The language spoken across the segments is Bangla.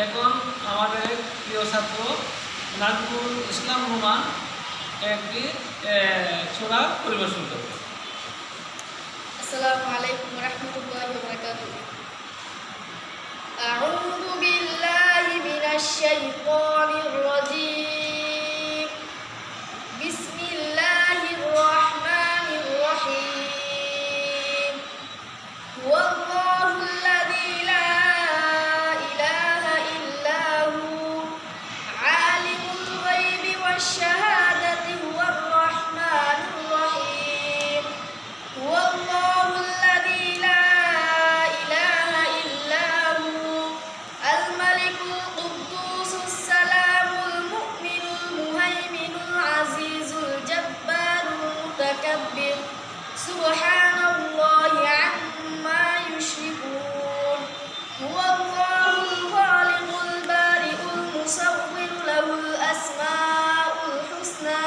এখন আমাদের প্রিয় ছাত্র নাজমুল ইসলাম রুমা একটি সূরা পরিবেশন করবে। আসসালামু আলাইকুম ওয়া রাহমাতুল্লাহি ওয়া বারাকাতুহু। আউযু বিল্লাহি মিনাশ শাইতানির রাজীম। বিসমিল্লাহির রাহমানির রহিম। হুয়াল্লাহুল্লাযী লা ইলাহা ইল্লা হু আলিমুল গায়বি ওয়াশ শাহাদাতি হুয়ার রাহমানুর রহিম। হুয়াল্লাহুল্লাযী লা ইলাহা ইল্লা হু আল মালিকুল কুদ্দুসুস সালামুল মুমিনুল মুহাইমিনুল আজিজুল জাব্বারুল মুতাকাব্বির সুবহানাল্লাহি আম্মা ইউশরিকুন। হুয়াল্লাহুল খালিকুল বারিউল মুসাওবিরু লাহুল আসমাউল হুসনা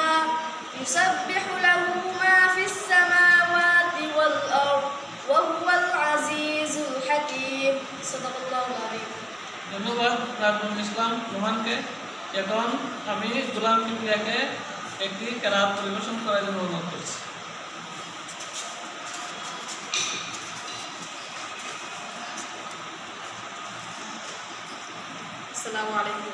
ইউসাব্বিহু লাহু মা ফিস সামাওয়াতি ওয়াল আরদ ওয়া হুয়াল আজিজুল হাকীম। সাদাকাল্লাহুল আযীম। ধন্যবাদ নাজমুল ইসলাম রুমানকে। এখন আমি গোলাম কিবরিয়াকে একটি কেরাত পরিবেশন করার জন্য অনুরোধ করছি। السلام عليكم.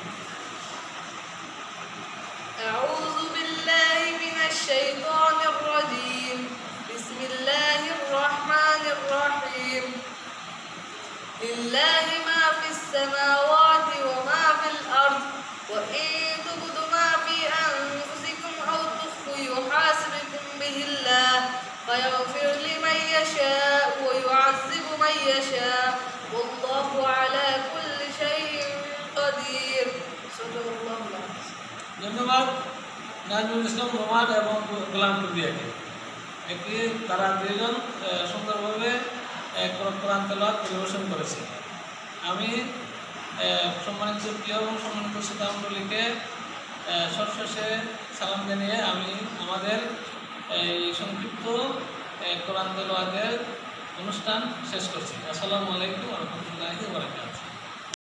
أعوذ بالله من الشيطان الرجيم. بسم الله الرحمن الرحيم. لله ما في السماوات وما في الأرض وإن تبدوا ما في أنفسكم أو تخفوا يحاسبكم به الله فيغفر لمن يشاء ويعذب من يشاء والله على كل شيء قدير. صدق الله العظيم. ধন্যবাদ নাজমুল ইসলাম রুমান এবং গোলাম কিবরিয়াকে। একটি তারা দুইজন সুন্দরভাবে কোরআন তেলাওয়াত পরিবেশন করেছে। আমি সম্মানিত প্রিয় এবং সম্মানিত শ্রোতামণ্ডলীকে সবশেষে সালাম জানিয়ে আমি আমাদের এই সংক্ষিপ্ত কোরআন তেলাওয়াতের অনুষ্ঠান শেষ করছি। আসসালামু আলাইকুম ওয়া রাহমাতুল্লাহি ওয়া বারাকাতুহু।